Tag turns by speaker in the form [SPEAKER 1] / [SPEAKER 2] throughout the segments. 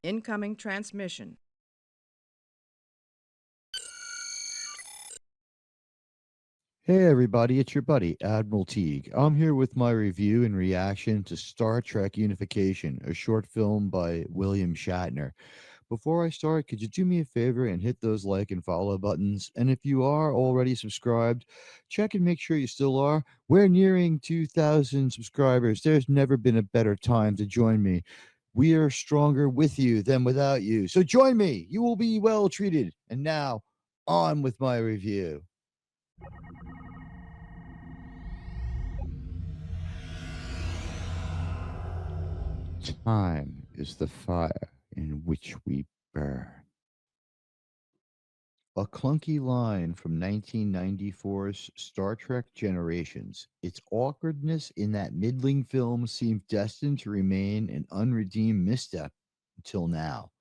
[SPEAKER 1] Incoming transmission.
[SPEAKER 2] Hey everybody, it's your buddy, Admiral Teag. I'm here with my review and reaction to Star Trek Unification, a short film by William Shatner. Before I start, could you do me a favor and hit those like and follow buttons? And if you are already subscribed, check and make sure you still are. We're nearing 2,000 subscribers. There's never been a better time to join me. We are stronger with you than without you. So join me. You will be well treated. And now, on with my review. Time is the fire in which we burn. A clunky line from 1994's Star Trek Generations. Its awkwardness in that middling film seemed destined to remain an unredeemed misstep until now.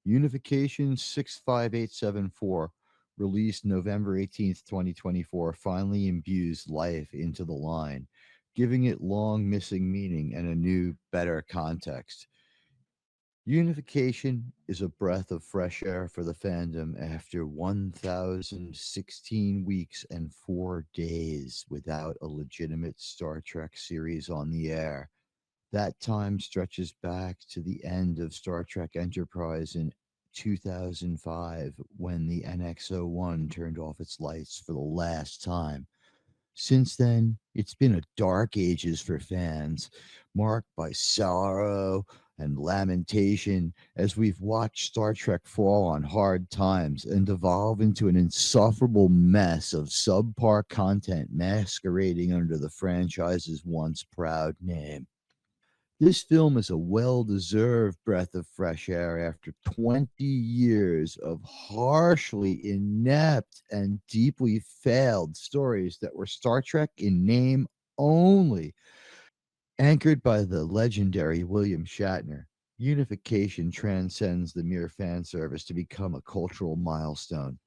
[SPEAKER 2] Unification 65874, released November 18th, 2024, finally imbues life into the line, giving it long missing meaning and a new, better context. Unification is a breath of fresh air for the fandom after 1,016 weeks and 4 days without a legitimate Star Trek series on the air. That time stretches back to the end of Star Trek Enterprise in 2005 when the NX-01 turned off its lights for the last time. Since then, it's been a dark ages for fans, marked by sorrow and lamentation as we've watched Star Trek fall on hard times and devolve into an insufferable mess of subpar content masquerading under the franchise's once proud name. This film is a well deserved breath of fresh air after 20 years of harshly inept and deeply failed stories that were Star Trek in name only. Anchored by the legendary William Shatner, Unification transcends the mere fan service to become a cultural milestone.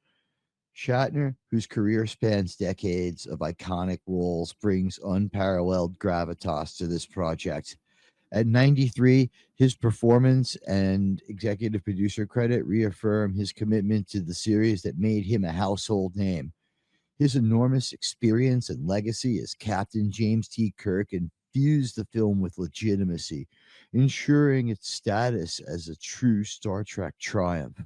[SPEAKER 2] Shatner, whose career spans decades of iconic roles, brings unparalleled gravitas to this project. At 93, his performance and executive producer credit reaffirm his commitment to the series that made him a household name. His enormous experience and legacy as Captain James T. Kirk infused the film with legitimacy, ensuring its status as a true Star Trek triumph.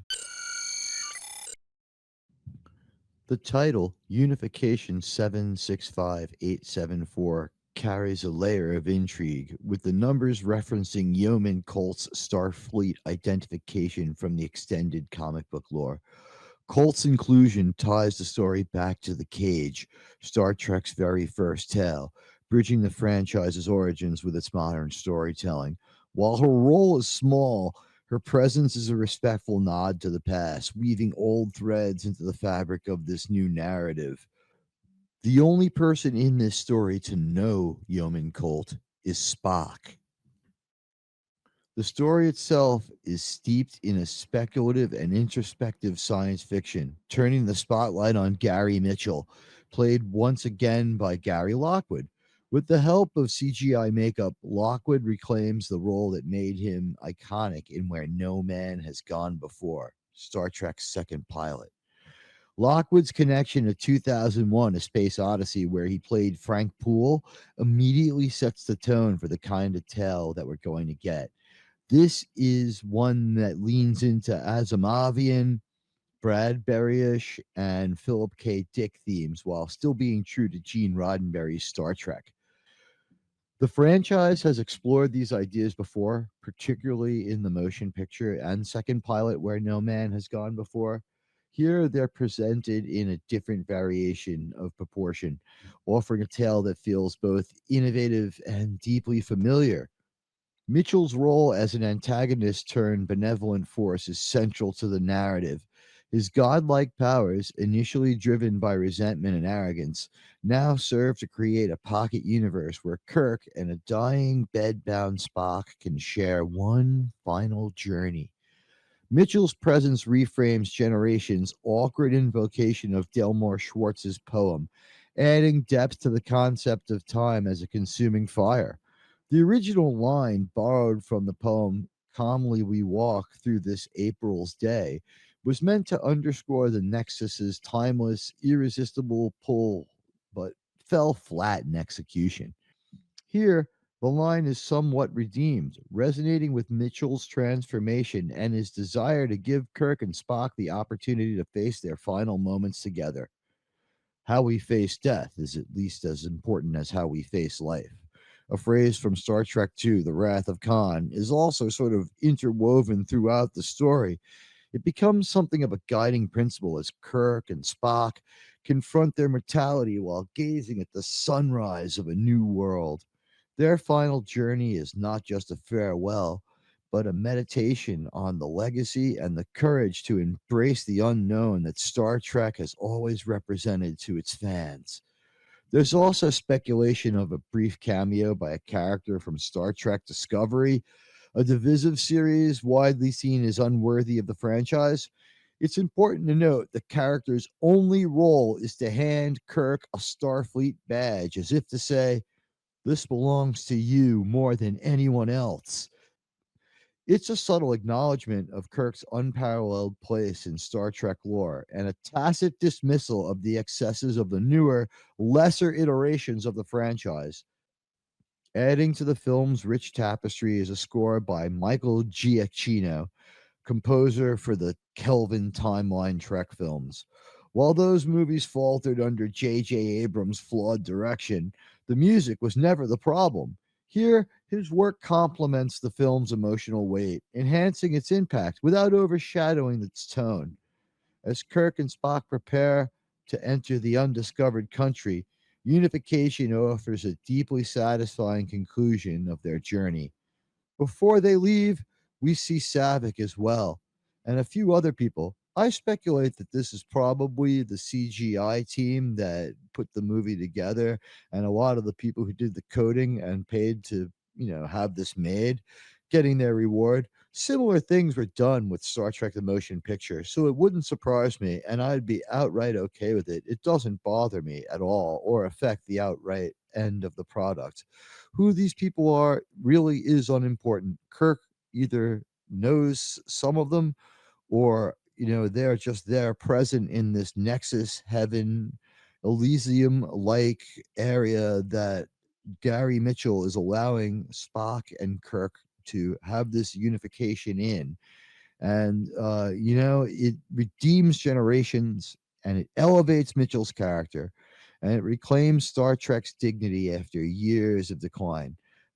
[SPEAKER 2] The title, Unification 765874, carries a layer of intrigue, with the numbers referencing Yeoman Colt's Starfleet identification from the extended comic book lore. Colt's inclusion ties the story back to The Cage, Star Trek's very first tale, bridging the franchise's origins with its modern storytelling. While her role is small, her presence is a respectful nod to the past, weaving old threads into the fabric of this new narrative. The only person in this story to know Yeoman Colt is Spock. The story itself is steeped in a speculative and introspective science fiction, turning the spotlight on Gary Mitchell, played once again by Gary Lockwood. With the help of CGI makeup, Lockwood reclaims the role that made him iconic in Where No Man Has Gone Before, Star Trek's second pilot. Lockwood's connection to 2001 A Space Odyssey, where he played Frank Poole, immediately sets the tone for the kind of tale that we're going to get. This is one that leans into Asimovian, Bradbury-ish, and Philip K. Dick themes while still being true to Gene Roddenberry's Star Trek. The franchise has explored these ideas before, particularly in the motion picture and second pilot Where No Man Has Gone Before. Here, they're presented in a different variation of proportion, offering a tale that feels both innovative and deeply familiar. Mitchell's role as an antagonist turned benevolent force is central to the narrative. His godlike powers, initially driven by resentment and arrogance, now serve to create a pocket universe where Kirk and a dying, bedbound Spock can share one final journey. Mitchell's presence reframes Generation's awkward invocation of Delmore Schwartz's poem, adding depth to the concept of time as a consuming fire. The original line, borrowed from the poem, calmly we walk through this April's day was meant to underscore the Nexus's timeless, irresistible pull, but fell flat in execution. Here, the line is somewhat redeemed, resonating with Mitchell's transformation and his desire to give Kirk and Spock the opportunity to face their final moments together. How we face death is at least as important as how we face life. A phrase from Star Trek II, The Wrath of Khan, is also sort of interwoven throughout the story. It becomes something of a guiding principle as Kirk and Spock confront their mortality while gazing at the sunrise of a new world. Their final journey is not just a farewell, but a meditation on the legacy and the courage to embrace the unknown that Star Trek has always represented to its fans. There's also speculation of a brief cameo by a character from Star Trek Discovery, a divisive series widely seen as unworthy of the franchise. It's important to note the character's only role is to hand Kirk a Starfleet badge, as if to say, "This belongs to you more than anyone else." It's a subtle acknowledgement of Kirk's unparalleled place in Star Trek lore and a tacit dismissal of the excesses of the newer, lesser iterations of the franchise. Adding to the film's rich tapestry is a score by Michael Giacchino, composer for the Kelvin Timeline Trek films. While those movies faltered under J.J. Abrams' flawed direction, the music was never the problem. Here, his work complements the film's emotional weight, enhancing its impact without overshadowing its tone. As Kirk and Spock prepare to enter the undiscovered country, Unification offers a deeply satisfying conclusion of their journey. Before they leave, we see Savick as well, and a few other people. I speculate that this is probably the CGI team that put the movie together, and a lot of the people who did the coding and paid to, have this made, getting their reward. Similar things were done with Star Trek the Motion Picture, so it wouldn't surprise me, and I'd be outright okay with it. It doesn't bother me at all or affect the outright end of the product. Who these people are really is unimportant. Kirk either knows some of them or, they're just there present in this Nexus heaven, Elysium like area that Gary Mitchell is allowing Spock and Kirk to have this unification in. And, it redeems generations and it elevates Mitchell's character and it reclaims Star Trek's dignity after years of decline.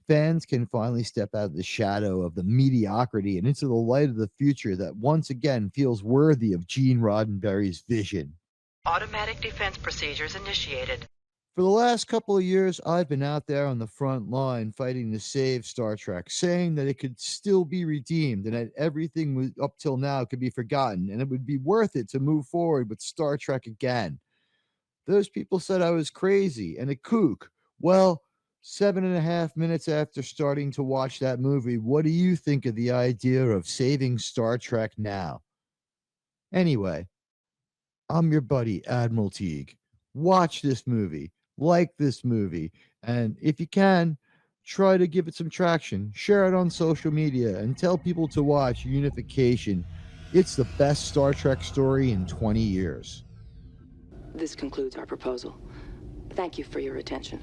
[SPEAKER 2] Fans can finally step out of the shadow of the mediocrity and into the light of the future that once again feels worthy of Gene Roddenberry's vision.
[SPEAKER 1] Automatic defense procedures initiated.
[SPEAKER 2] For the last couple of years, I've been out there on the front line fighting to save Star Trek, saying that it could still be redeemed and that everything up till now could be forgotten and it would be worth it to move forward with Star Trek again. Those people said I was crazy and a kook. Well, 7.5 minutes after starting to watch that movie, what do you think of the idea of saving Star Trek now? Anyway, I'm your buddy, Admiral Teag. Watch this movie, like this movie, and if you can, try to give it some traction. Share it on social media and tell people to watch Unification. It's the best Star Trek story in 20 years.
[SPEAKER 1] This concludes our proposal. Thank you for your attention.